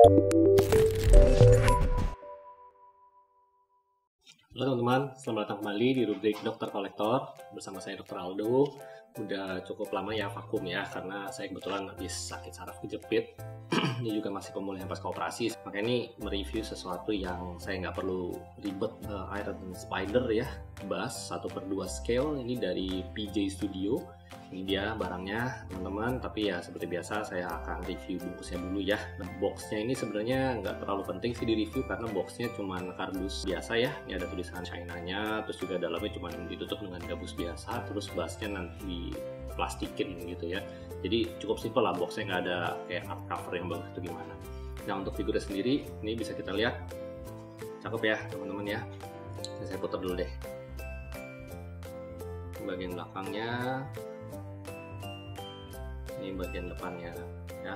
Halo teman-teman, selamat datang kembali di rubrik Dokter Kolektor bersama saya Dr. Aldo. Udah cukup lama ya vakum ya, karena saya kebetulan habis sakit saraf kejepit. Ini juga masih pemulihan pasca operasi. Makanya ini mereview sesuatu yang saya nggak perlu ribet, Iron Spider ya, bass 1/2 scale. Ini dari PJ Studio. Ini dia barangnya teman-teman, tapi ya seperti biasa saya akan review bungkusnya dulu ya. Nah, boxnya ini sebenarnya nggak terlalu penting sih di review karena boxnya cuma kardus biasa ya. Ini ada tulisan China-nya, terus juga dalamnya cuma ditutup dengan gabus biasa, terus bassnya nanti diplastikin gitu ya. Jadi cukup simpel lah, boxnya nggak ada kayak art cover yang bagus itu gimana. Nah, untuk figurnya sendiri ini bisa kita lihat cakep ya teman-teman ya. Ini saya putar dulu deh bagian belakangnya, ini bagian depannya ya.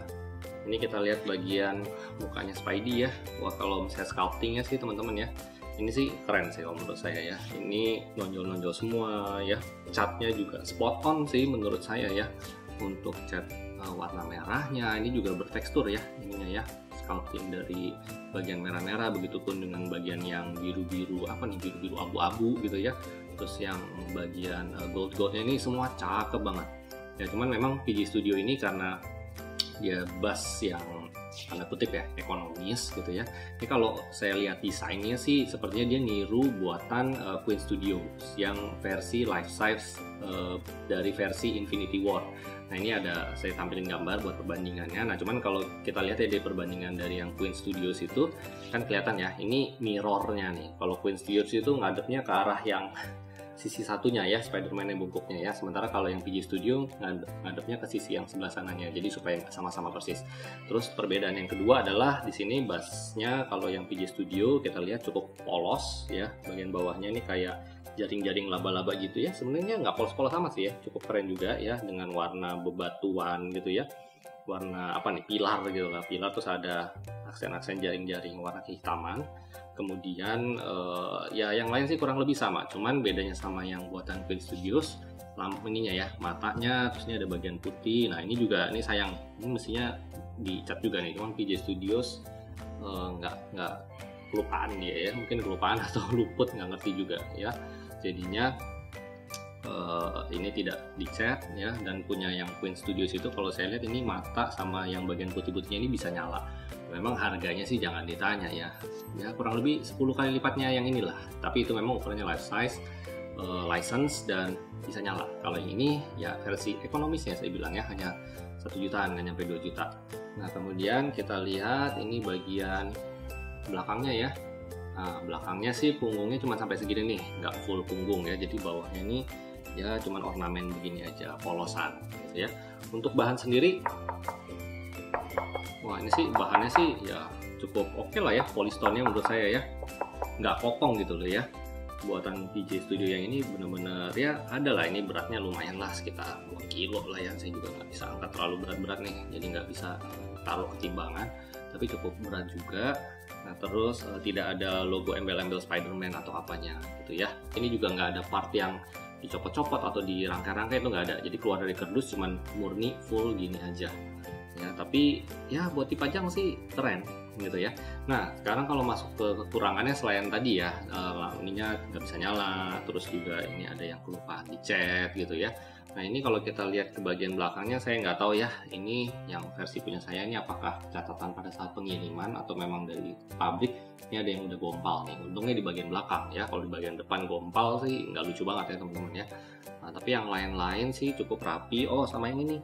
Ini kita lihat bagian mukanya Spidey ya. Wah, kalau misalnya sculptingnya sih teman-teman ya, ini sih keren sih kalau menurut saya ya. Ini nonjol-nonjol semua ya, catnya juga spot on sih menurut saya ya. Untuk cat warna merahnya ini juga bertekstur ya ininya ya, sculpting dari bagian merah-merah, begitupun dengan bagian yang biru-biru biru-biru abu-abu gitu ya. Terus yang bagian gold-goldnya ini semua cakep banget ya. Cuman memang PJ Studio ini karena dia bass yang tanda kutip ya ekonomis gitu ya. Ini kalau saya lihat desainnya sih sepertinya dia niru buatan Queen Studios yang versi life size dari versi Infinity War. Nah, ini ada saya tampilin gambar buat perbandingannya. Nah, cuman kalau kita lihat ya di perbandingan dari yang Queen Studios itu kan kelihatan ya, ini mirrornya nih. Kalau Queen Studios itu ngadepnya ke arah yang sisi satunya ya, Spider-Man yang bungkuknya ya. Sementara kalau yang PJ Studio ngadepnya ke sisi yang sebelah sananya, jadi supaya sama-sama persis. Terus perbedaan yang kedua adalah di sini bassnya, kalau yang PJ Studio kita lihat cukup polos ya. Bagian bawahnya ini kayak jaring-jaring laba-laba gitu ya. Sebenarnya nggak polos-polos sama sih ya, cukup keren juga ya dengan warna bebatuan gitu ya. Warna apa nih, pilar gitu lah, pilar, terus ada aksen-aksen jaring-jaring warna kehitaman. Kemudian ya yang lain sih kurang lebih sama, cuman bedanya sama yang buatan Queen Studios ininya ya, matanya, terus ini ada bagian putih. Nah, ini juga ini sayang, ini mestinya dicat juga nih, cuman PJ Studios nggak kelupaan dia ya, mungkin kelupaan atau luput, nggak ngerti juga ya. Jadinya ini tidak dicat ya. Dan punya yang Queen Studios itu kalau saya lihat ini mata sama yang bagian putih-putihnya ini bisa nyala. Memang harganya sih jangan ditanya ya, kurang lebih 10 kali lipatnya yang inilah. Tapi itu memang ukurannya life size, license, dan bisa nyala. Kalau yang ini ya versi ekonomisnya saya bilang ya, hanya 1 jutaan, nggak nyampe 2 juta. Nah, kemudian kita lihat ini bagian belakangnya ya. Nah, belakangnya sih punggungnya cuma sampai segini nih, nggak full punggung ya. Jadi bawahnya ini ya cuman ornamen begini aja, polosan gitu ya. Untuk bahan sendiri, wah ini sih bahannya sih ya cukup oke lah ya, polystone-nya menurut saya ya, nggak kopong gitu loh ya. Buatan PJ Studio yang ini bener-bener ya ada lah, ini beratnya lumayan lah, sekitar 2 kilo lah ya. Saya juga nggak bisa angkat terlalu berat-berat nih, jadi nggak bisa taruh ketimbangan, tapi cukup berat juga. Nah, terus tidak ada logo embel-embel Spider-Man atau apanya gitu ya. Ini juga nggak ada part yang dicopot-copot atau dirangkai-rangkai, itu nggak ada. Jadi keluar dari kardus cuman murni full gini aja ya. Tapi ya buat dipajang sih keren gitu ya. Nah, sekarang kalau masuk ke kekurangannya selain tadi ya, ininya nggak bisa nyala, terus juga ini ada yang kelupaan dicat gitu ya. Nah, ini kalau kita lihat ke bagian belakangnya, saya nggak tahu ya ini yang versi punya saya ini apakah catatan pada saat pengiriman atau memang dari pabrik. Ini ada yang udah gompal nih, untungnya di bagian belakang ya. Kalau di bagian depan gompal sih nggak lucu banget ya teman-teman ya. Nah, tapi yang lain-lain sih cukup rapi. Oh, sama yang ini.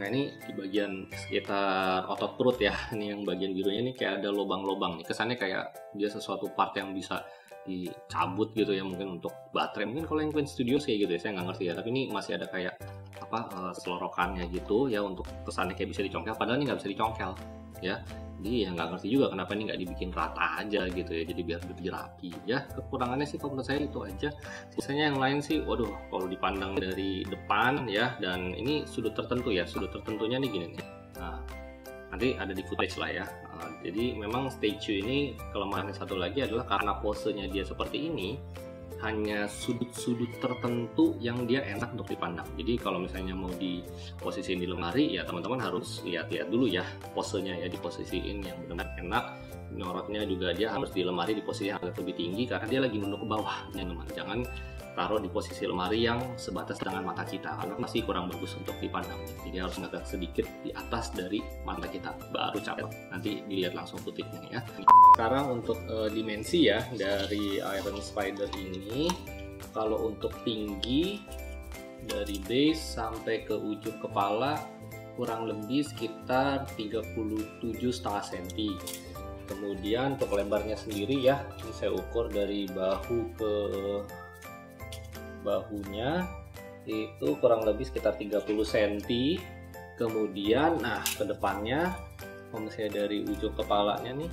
Nah, ini di bagian sekitar otot perut ya, ini yang bagian birunya ini kayak ada lubang-lubang nih, kesannya kayak dia sesuatu part yang bisa dicabut gitu ya, mungkin untuk baterai. Mungkin kalau yang Queen Studios kayak gitu ya, saya nggak ngerti ya. Tapi ini masih ada kayak selorokannya gitu ya, untuk kesannya kayak bisa dicongkel, padahal ini nggak bisa dicongkel ya. Jadi ya nggak ngerti juga kenapa ini nggak dibikin rata aja gitu ya, jadi biar lebih rapi ya. Kekurangannya sih kalau menurut saya itu aja. Sisanya yang lain sih waduh, kalau dipandang dari depan ya, dan ini sudut tertentu ya, sudut tertentunya nih gini nih. Nah, nanti ada di footage lah ya. Jadi memang statue ini kelemahannya satu lagi adalah karena posenya dia seperti ini, hanya sudut-sudut tertentu yang dia enak untuk dipandang. Jadi kalau misalnya mau diposisiin di lemari, ya teman-teman harus lihat-lihat dulu ya posenya ya, diposisiin yang benar-benar enak. Nyorotnya juga dia harus di lemari di posisi yang agak lebih tinggi karena dia lagi menunduk ke bawah, teman-teman. Jangan taruh di posisi lemari yang sebatas dengan mata kita karena masih kurang bagus untuk dipandang. Jadi harus agak sedikit di atas dari mata kita, baru capek. Nanti dilihat langsung putihnya ya. Sekarang untuk dimensi ya dari Iron Spider ini, kalau untuk tinggi dari base sampai ke ujung kepala kurang lebih sekitar 37,5 cm. Kemudian untuk lebarnya sendiri ya, ini saya ukur dari bahu ke bahunya itu kurang lebih sekitar 30 cm. Kemudian nah ke depannya, kalau misalnya dari ujung kepalanya nih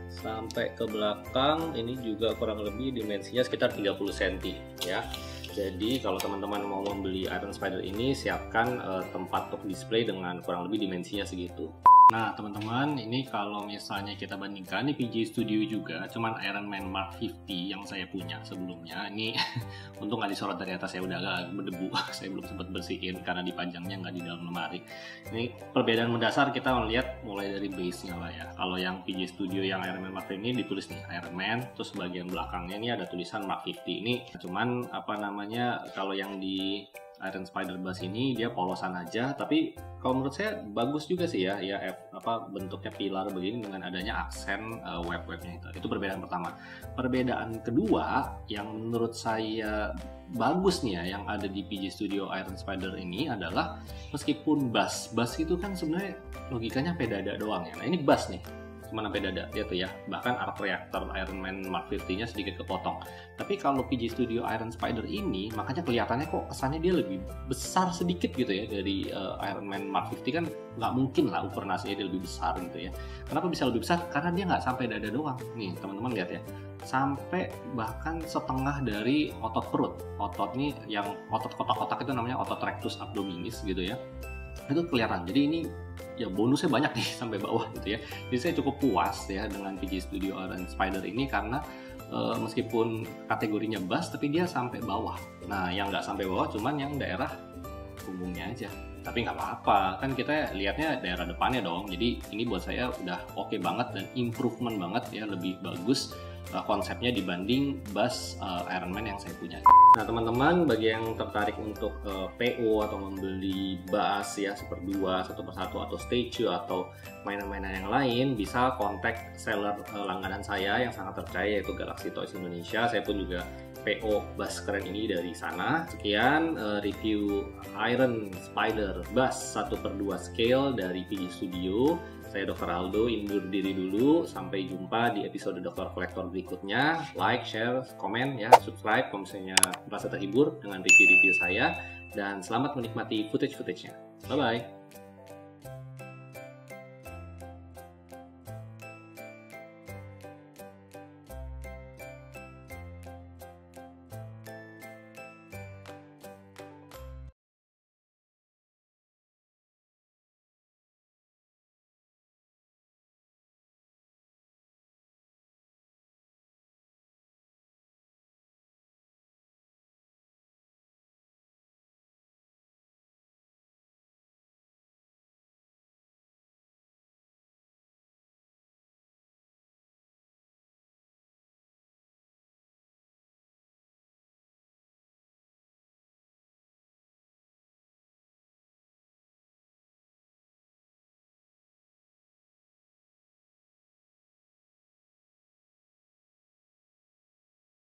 sampai ke belakang ini juga kurang lebih dimensinya sekitar 30 cm ya. Jadi kalau teman-teman mau membeli Iron Spider ini, siapkan tempat untuk display dengan kurang lebih dimensinya segitu. Nah teman-teman, ini kalau misalnya kita bandingkan, ini PJ Studio juga, cuman Iron Man Mark 50 yang saya punya sebelumnya. Ini untung nggak disorot dari atas, saya udah agak berdebu, saya belum sempat bersihin karena dipajangnya nggak di dalam lemari. Ini perbedaan mendasar kita melihat mulai dari base-nya lah ya. Kalau yang PJ Studio yang Iron Man Mark 50 ini ditulis nih Iron Man, terus bagian belakangnya ini ada tulisan Mark 50. Ini cuman apa namanya, kalau yang di Iron Spider Bus ini dia polosan aja, tapi kalau menurut saya bagus juga sih ya, bentuknya pilar begini dengan adanya aksen web-webnya itu perbedaan pertama. Perbedaan kedua yang menurut saya bagus nih ya, yang ada di PJ Studio Iron Spider ini adalah meskipun bus itu kan sebenarnya logikanya sampai dada doang ya. Nah ini bus nih, cuma sampai dada dia tuh ya, bahkan arc reactor Iron Man Mark 50 nya sedikit kepotong. Tapi kalau PJ Studio Iron Spider ini, makanya kelihatannya kok kesannya dia lebih besar sedikit gitu ya dari Iron Man Mark 50 kan. Nggak mungkin lah ukuran aslinya dia lebih besar gitu ya. Kenapa bisa lebih besar? Karena dia nggak sampai dada doang. Nih teman-teman lihat ya, sampai bahkan setengah dari otot perut. Otot nih yang otot kotak-kotak itu namanya otot rectus abdominis gitu ya, itu kelihatan. Jadi ini ya bonusnya banyak nih sampai bawah gitu ya. Jadi saya cukup puas ya dengan PJ Studio Iron Spider ini karena meskipun kategorinya bus tapi dia sampai bawah. Nah yang nggak sampai bawah cuman yang daerah punggungnya aja. Tapi nggak apa-apa, kan kita lihatnya daerah depannya dong. Jadi ini buat saya udah oke banget dan improvement banget ya, lebih bagus konsepnya dibanding bus Iron Man yang saya punya. Nah teman-teman, bagi yang tertarik untuk PO atau membeli bus ya Super2, 1/1 atau statue atau mainan-mainan yang lain, bisa kontak seller langganan saya yang sangat terpercaya yaitu Galaxy Toys Indonesia. Saya pun juga PO bus keren ini dari sana. Sekian review Iron Spider bus 1/2 scale dari PJ Studio. Saya Dr. Aldo, undur diri dulu. Sampai jumpa di episode Dr. Kolektor berikutnya. Like, share, komen, ya, subscribe kalau misalnya merasa terhibur dengan review-review saya. Dan selamat menikmati footage-footage-nya. Bye-bye.